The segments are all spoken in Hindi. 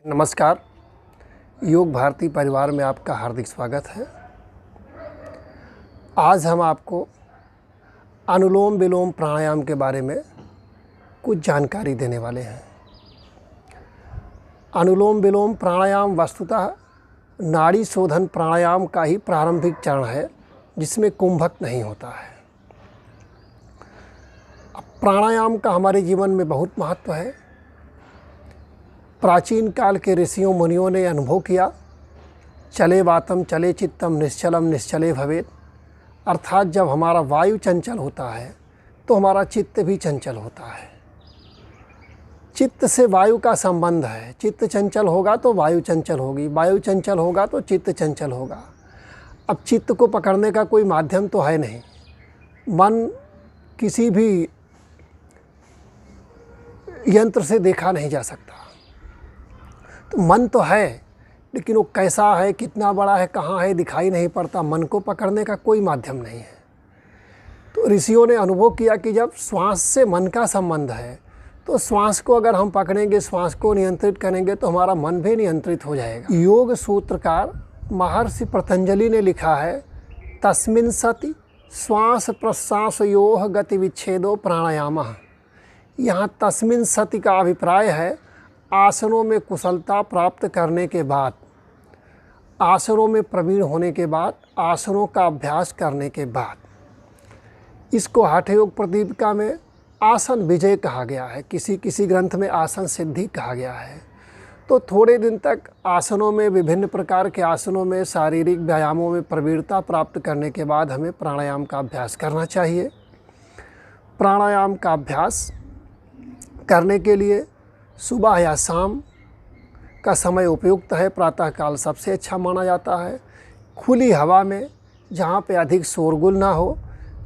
नमस्कार। योग भारती परिवार में आपका हार्दिक स्वागत है। आज हम आपको अनुलोम विलोम प्राणायाम के बारे में कुछ जानकारी देने वाले हैं। अनुलोम विलोम प्राणायाम वस्तुतः नाड़ी शोधन प्राणायाम का ही प्रारंभिक चरण है, जिसमें कुंभक नहीं होता है। प्राणायाम का हमारे जीवन में बहुत महत्व है। प्राचीन काल के ऋषियों मुनियों ने अनुभव किया, चले वातम चले चित्तम निश्चलम निश्चले भवेत्, अर्थात जब हमारा वायु चंचल होता है तो हमारा चित्त भी चंचल होता है। चित्त से वायु का संबंध है। चित्त चंचल होगा तो वायु चंचल होगी, वायु चंचल होगा तो चित्त चंचल होगा। अब चित्त को पकड़ने का कोई माध्यम तो है नहीं। मन किसी भी यंत्र से देखा नहीं जा सकता। तो मन तो है, लेकिन वो कैसा है, कितना बड़ा है, कहाँ है, दिखाई नहीं पड़ता। मन को पकड़ने का कोई माध्यम नहीं है। तो ऋषियों ने अनुभव किया कि जब श्वास से मन का संबंध है तो श्वास को अगर हम पकड़ेंगे, श्वास को नियंत्रित करेंगे तो हमारा मन भी नियंत्रित हो जाएगा। योग सूत्रकार महर्षि पतंजलि ने लिखा है, तस्मिन् सति श्वास प्रश्वासयोः गति विच्छेदो प्राणायामः। यहाँ तस्मिन् सति का अभिप्राय है आसनों में कुशलता प्राप्त करने के बाद, आसनों में प्रवीण होने के बाद, आसनों का अभ्यास करने के बाद। इसको हठ योग प्रदीपिका में आसन विजय कहा गया है, किसी ग्रंथ में आसन सिद्धि कहा गया है। तो थोड़े दिन तक आसनों में, विभिन्न प्रकार के आसनों में, शारीरिक व्यायामों में प्रवीणता प्राप्त करने के बाद हमें प्राणायाम का अभ्यास करना चाहिए। प्राणायाम का अभ्यास करने के लिए सुबह या शाम का समय उपयुक्त है। प्रातःकाल सबसे अच्छा माना जाता है। खुली हवा में, जहाँ पे अधिक शोरगुल ना हो,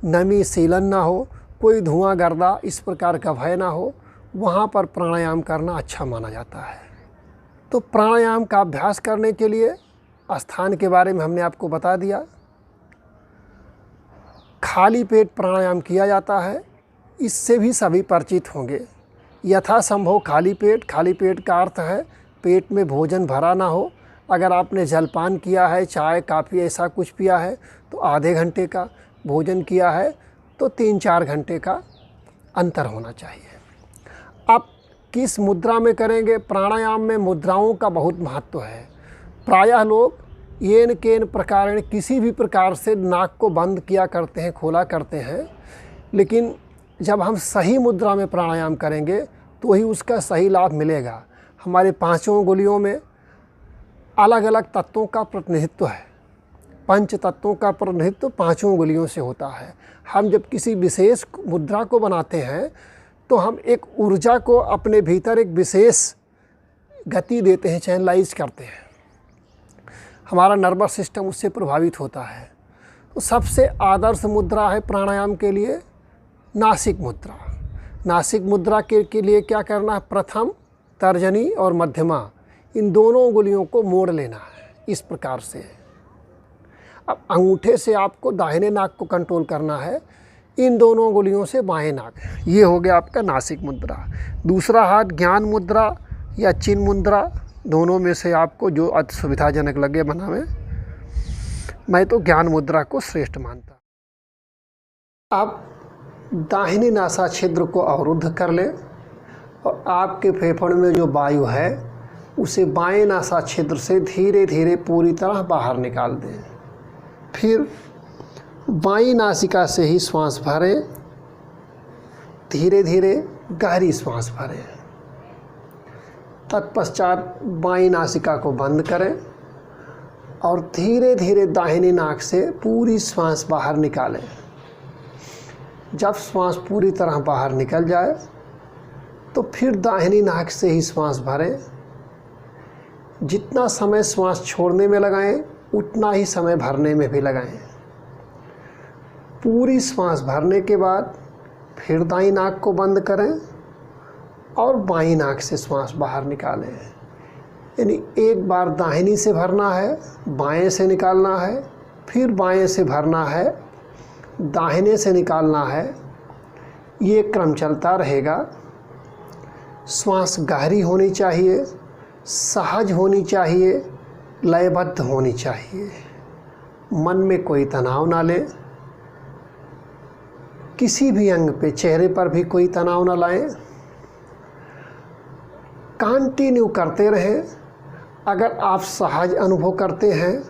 नमी सीलन ना हो, कोई धुआं गर्दा इस प्रकार का भय ना हो, वहाँ पर प्राणायाम करना अच्छा माना जाता है। तो प्राणायाम का अभ्यास करने के लिए स्थान के बारे में हमने आपको बता दिया। खाली पेट प्राणायाम किया जाता है, इससे भी सभी परिचित होंगे। यथासंभव खाली पेट का अर्थ है पेट में भोजन भरा ना हो। अगर आपने जलपान किया है, चाय काफ़ी ऐसा कुछ पिया है तो आधे घंटे का, भोजन किया है तो 3-4 घंटे का अंतर होना चाहिए। आप किस मुद्रा में करेंगे? प्राणायाम में मुद्राओं का बहुत महत्व है। प्रायः लोग येन केन प्रकारेण, किसी भी प्रकार से नाक को बंद किया करते हैं, खोला करते हैं, लेकिन जब हम सही मुद्रा में प्राणायाम करेंगे तो ही उसका सही लाभ मिलेगा। हमारे पांचों उंगलियों में अलग अलग तत्वों का प्रतिनिधित्व है। पंच तत्वों का प्रतिनिधित्व पांचों उंगलियों से होता है। हम जब किसी विशेष मुद्रा को बनाते हैं तो हम एक ऊर्जा को अपने भीतर एक विशेष गति देते हैं, चैनलाइज करते हैं। हमारा नर्वस सिस्टम उससे प्रभावित होता है। तो सबसे आदर्श मुद्रा है प्राणायाम के लिए नासिक मुद्रा। नासिक मुद्रा के लिए क्या करना है? प्रथम तर्जनी और मध्यमा, इन दोनों उंगलियों को मोड़ लेना है इस प्रकार से। अब अंगूठे से आपको दाहिने नाक को कंट्रोल करना है, इन दोनों उंगलियों से बाएं नाक। ये हो गया आपका नासिक मुद्रा। दूसरा हाथ ज्ञान मुद्रा या चिन्ह मुद्रा, दोनों में से आपको जो अति सुविधाजनक लगे बनावे। मैं तो ज्ञान मुद्रा को श्रेष्ठ मानता। अब दाहिनी नासा छिद्र को अवरुद्ध कर लें और आपके फेफड़े में जो वायु है उसे बाएं नासा छिद्र से धीरे धीरे पूरी तरह बाहर निकाल दें। फिर बाईं नासिका से ही श्वास भरें, धीरे धीरे गहरी श्वास भरें। तत्पश्चात बाईं नासिका को बंद करें और धीरे धीरे दाहिनी नाक से पूरी श्वास बाहर निकालें। जब श्वास पूरी तरह बाहर निकल जाए तो फिर दाहिनी नाक से ही श्वास भरें। जितना समय श्वास छोड़ने में लगाएं उतना ही समय भरने में भी लगाएं। पूरी श्वास भरने के बाद फिर दाईं नाक को बंद करें और बाईं नाक से श्वास बाहर निकालें। यानी एक बार दाहिनी से भरना है, बाएं से निकालना है, फिर बाएं से भरना है, दाहिने से निकालना है। ये क्रम चलता रहेगा। श्वास गहरी होनी चाहिए, सहज होनी चाहिए, लयबद्ध होनी चाहिए। मन में कोई तनाव ना ले, किसी भी अंग पे, चेहरे पर भी कोई तनाव ना लाएं। कंटिन्यू करते रहें। अगर आप सहज अनुभव करते हैं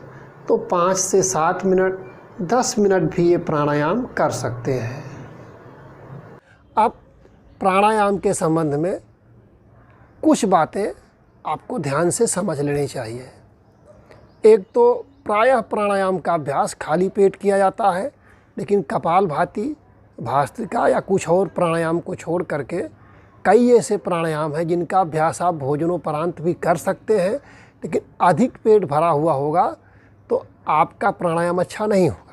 तो 5 से 7 मिनट, 10 मिनट भी ये प्राणायाम कर सकते हैं। अब प्राणायाम के संबंध में कुछ बातें आपको ध्यान से समझ लेनी चाहिए। एक तो प्रायः प्राणायाम का अभ्यास खाली पेट किया जाता है, लेकिन कपालभाति, भस्त्रिका या कुछ और प्राणायाम को छोड़ करके कई ऐसे प्राणायाम हैं जिनका अभ्यास आप भोजनोपरांत भी कर सकते हैं। लेकिन अधिक पेट भरा हुआ होगा तो आपका प्राणायाम अच्छा नहीं होगा।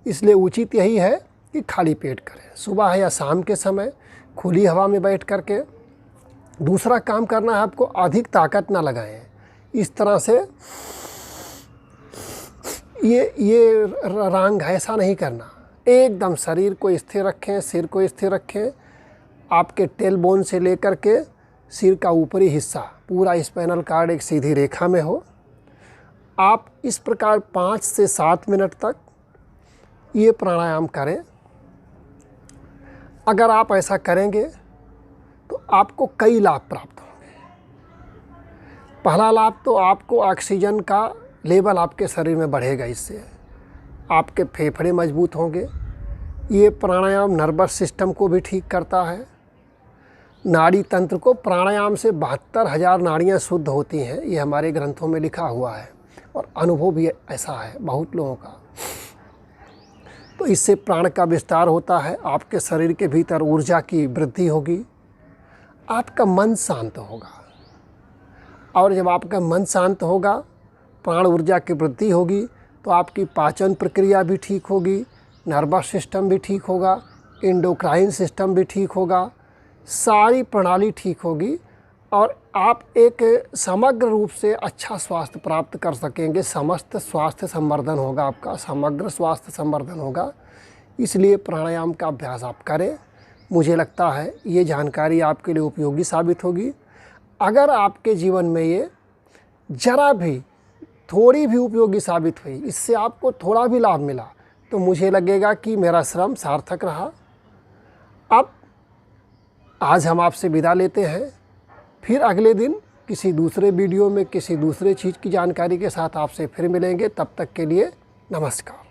इसलिए उचित यही है कि खाली पेट करें, सुबह या शाम के समय खुली हवा में बैठ करके। दूसरा काम करना है आपको, अधिक ताकत ना लगाएं। इस तरह से ये रंग ऐसा नहीं करना। एकदम शरीर को स्थिर रखें, सिर को स्थिर रखें। आपके टेल बोन से लेकर के सिर का ऊपरी हिस्सा, पूरा स्पाइनल कॉर्ड एक सीधी रेखा में हो। आप इस प्रकार 5 से 7 मिनट तक ये प्राणायाम करें। अगर आप ऐसा करेंगे तो आपको कई लाभ प्राप्त होंगे। पहला लाभ तो आपको ऑक्सीजन का लेवल आपके शरीर में बढ़ेगा। इससे आपके फेफड़े मजबूत होंगे। ये प्राणायाम नर्वस सिस्टम को भी ठीक करता है। नाड़ी तंत्र को, प्राणायाम से 72,000 नाड़ियाँ शुद्ध होती हैं, ये हमारे ग्रंथों में लिखा हुआ है और अनुभव भी ऐसा है बहुत लोगों का। तो इससे प्राण का विस्तार होता है, आपके शरीर के भीतर ऊर्जा की वृद्धि होगी, आपका मन शांत होगा। और जब आपका मन शांत होगा, प्राण ऊर्जा की वृद्धि होगी, तो आपकी पाचन प्रक्रिया भी ठीक होगी, नर्वस सिस्टम भी ठीक होगा, एंडोक्राइन सिस्टम भी ठीक होगा, सारी प्रणाली ठीक होगी और आप एक समग्र रूप से अच्छा स्वास्थ्य प्राप्त कर सकेंगे। समस्त स्वास्थ्य संवर्धन होगा, आपका समग्र स्वास्थ्य संवर्धन होगा। इसलिए प्राणायाम का अभ्यास आप करें। मुझे लगता है ये जानकारी आपके लिए उपयोगी साबित होगी। अगर आपके जीवन में ये जरा भी, थोड़ी भी उपयोगी साबित हुई, इससे आपको थोड़ा भी लाभ मिला, तो मुझे लगेगा कि मेरा श्रम सार्थक रहा। अब आज हम आपसे विदा लेते हैं। फिर अगले दिन किसी दूसरे वीडियो में किसी दूसरे चीज़ की जानकारी के साथ आपसे फिर मिलेंगे। तब तक के लिए नमस्कार।